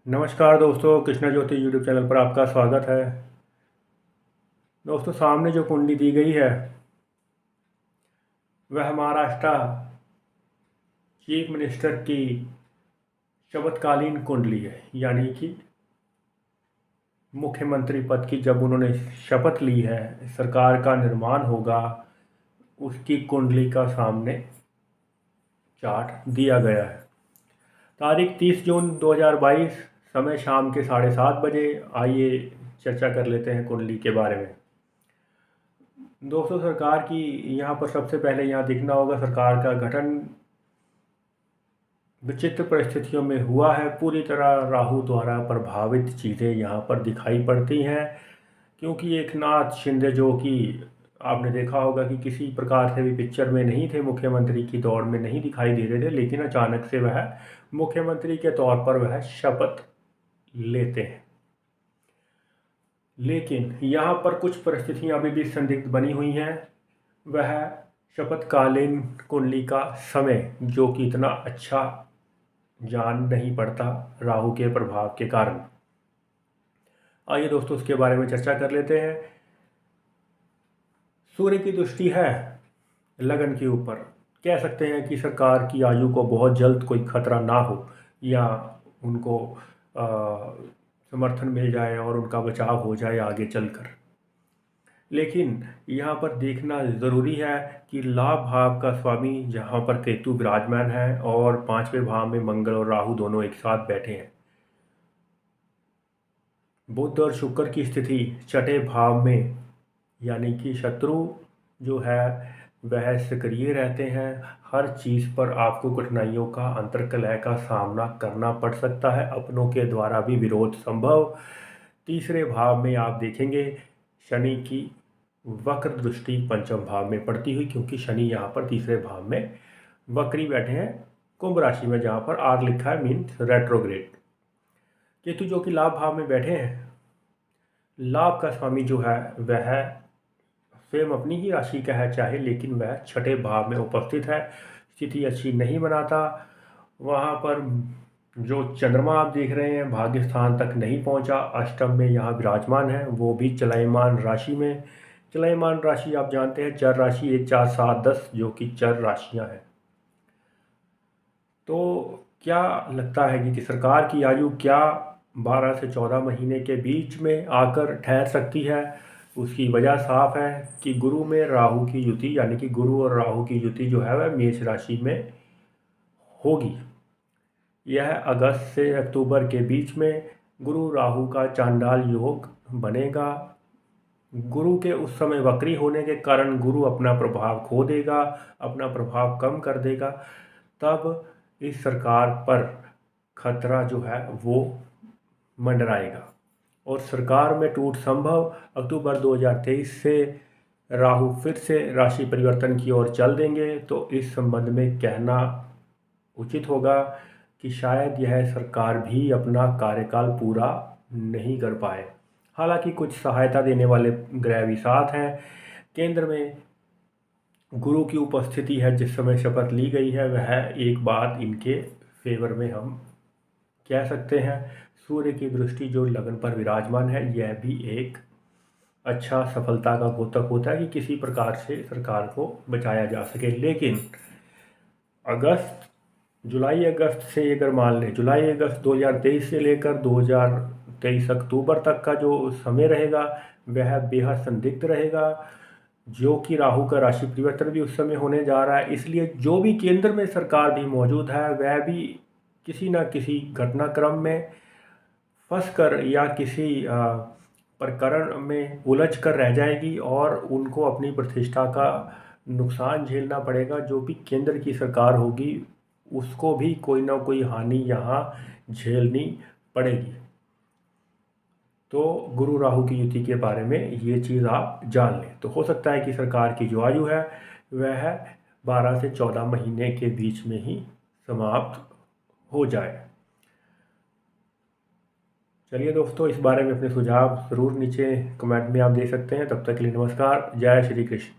नमस्कार दोस्तों, कृष्णा ज्योति YouTube channel पर आपका स्वागत है। दोस्तों, सामने जो कुंडली दी गई है वह महाराष्ट्र चीफ मिनिस्टर की शपथकालीन कुंडली है। यानी कि मुख्यमंत्री पद की जब उन्होंने शपथ ली है, सरकार का निर्माण होगा, उसकी कुंडली का सामने चार्ट दिया गया है। तारीख 30 जून 2022, समय शाम के 7:30 बजे। आइए चर्चा कर लेते हैं कुंडली के बारे में। दोस्तों, सरकार की यहाँ पर सबसे पहले यहाँ दिखना होगा, सरकार का गठन विचित्र परिस्थितियों में हुआ है। पूरी तरह राहु द्वारा प्रभावित चीज़ें यहाँ पर दिखाई पड़ती हैं, क्योंकि एकनाथ शिंदे, जो कि आपने देखा होगा कि किसी प्रकार से भी पिक्चर में नहीं थे, मुख्यमंत्री की दौड़ में नहीं दिखाई दे रहे थे, लेकिन अचानक से वह मुख्यमंत्री के तौर पर वह शपथ लेते हैं। लेकिन यहाँ पर कुछ परिस्थितियाँ अभी भी संदिग्ध बनी हुई हैं। वह शपथकालीन कुंडली का समय, जो कि इतना अच्छा जान नहीं पड़ता राहु के प्रभाव के कारण। आइए दोस्तों, उसके बारे में चर्चा कर लेते हैं। सूर्य की दृष्टि है लगन के ऊपर। कह सकते हैं कि सरकार की आयु को बहुत जल्द कोई खतरा ना हो, या उनको समर्थन मिल जाए और उनका बचाव हो जाए आगे चलकर। लेकिन यहाँ पर देखना ज़रूरी है कि लाभ भाव का स्वामी जहाँ पर केतु विराजमान है और 5वें भाव में मंगल और राहु दोनों एक साथ बैठे हैं। बुध और शुक्र की स्थिति छठे भाव में, यानी कि शत्रु जो है वह सक्रिय रहते हैं। हर चीज़ पर आपको कठिनाइयों का, अंतर्कलह का सामना करना पड़ सकता है, अपनों के द्वारा भी विरोध संभव। तीसरे भाव में आप देखेंगे शनि की वक्र दृष्टि पंचम भाव में पड़ती हुई, क्योंकि शनि यहाँ पर तीसरे भाव में वक्री बैठे हैं कुंभ राशि में, जहाँ पर आर लिखा है, मीन्स रेट्रोग्रेड। केतु जो कि लाभ भाव में बैठे हैं, लाभ का स्वामी जो है वह स्वयं अपनी ही राशि का है चाहे, लेकिन वह छठे भाव में उपस्थित है, स्थिति अच्छी नहीं बनाता। वहाँ पर जो चंद्रमा आप देख रहे हैं भाग्य स्थान तक नहीं पहुँचा, अष्टम में यहाँ विराजमान है, वो भी चलायमान राशि में। चलायमान राशि आप जानते हैं चर राशि 1, 4, 7, 10 जो कि चर राशियाँ हैं। तो क्या लगता है कि सरकार की आयु क्या 12 से 14 महीने के बीच में आकर ठहर सकती है? उसकी वजह साफ है कि गुरु में राहु की युति, यानी कि गुरु और राहु की युति जो है वह मेष राशि में होगी। यह अगस्त से अक्टूबर के बीच में गुरु राहु का चांडाल योग बनेगा। गुरु के उस समय वक्री होने के कारण गुरु अपना प्रभाव खो देगा, अपना प्रभाव कम कर देगा। तब इस सरकार पर खतरा जो है वो मंडराएगा और सरकार में टूट संभव। अक्टूबर 2023 से राहु फिर से राशि परिवर्तन की ओर चल देंगे, तो इस संबंध में कहना उचित होगा कि शायद यह सरकार भी अपना कार्यकाल पूरा नहीं कर पाए। हालांकि कुछ सहायता देने वाले ग्रह भी साथ हैं। केंद्र में गुरु की उपस्थिति है, जिस समय शपथ ली गई है वह एक बात इनके फेवर में हम कह सकते हैं। सूर्य की दृष्टि जो लगन पर विराजमान है, यह भी एक अच्छा सफलता का द्योतक होता है कि किसी प्रकार से सरकार को बचाया जा सके। लेकिन जुलाई अगस्त से अगर मान लें, जुलाई अगस्त 2023 से लेकर 2023 अक्टूबर तक का जो समय रहेगा वह बेहद संदिग्ध रहेगा, जो कि राहु का राशि परिवर्तन भी उस समय होने जा रहा है। इसलिए जो भी केंद्र में सरकार भी मौजूद है वह भी किसी न किसी घटनाक्रम में फंस कर या किसी प्रकरण में उलझ कर रह जाएगी और उनको अपनी प्रतिष्ठा का नुकसान झेलना पड़ेगा। जो भी केंद्र की सरकार होगी उसको भी कोई ना कोई हानि यहाँ झेलनी पड़ेगी। तो गुरु राहु की युति के बारे में ये चीज़ आप जान लें, तो हो सकता है कि सरकार की जो आयु है वह 12 से 14 महीने के बीच में ही समाप्त हो जाए। चलिए दोस्तों, इस बारे में अपने सुझाव ज़रूर नीचे कमेंट में आप दे सकते हैं। तब तक के लिए नमस्कार, जय श्री कृष्ण।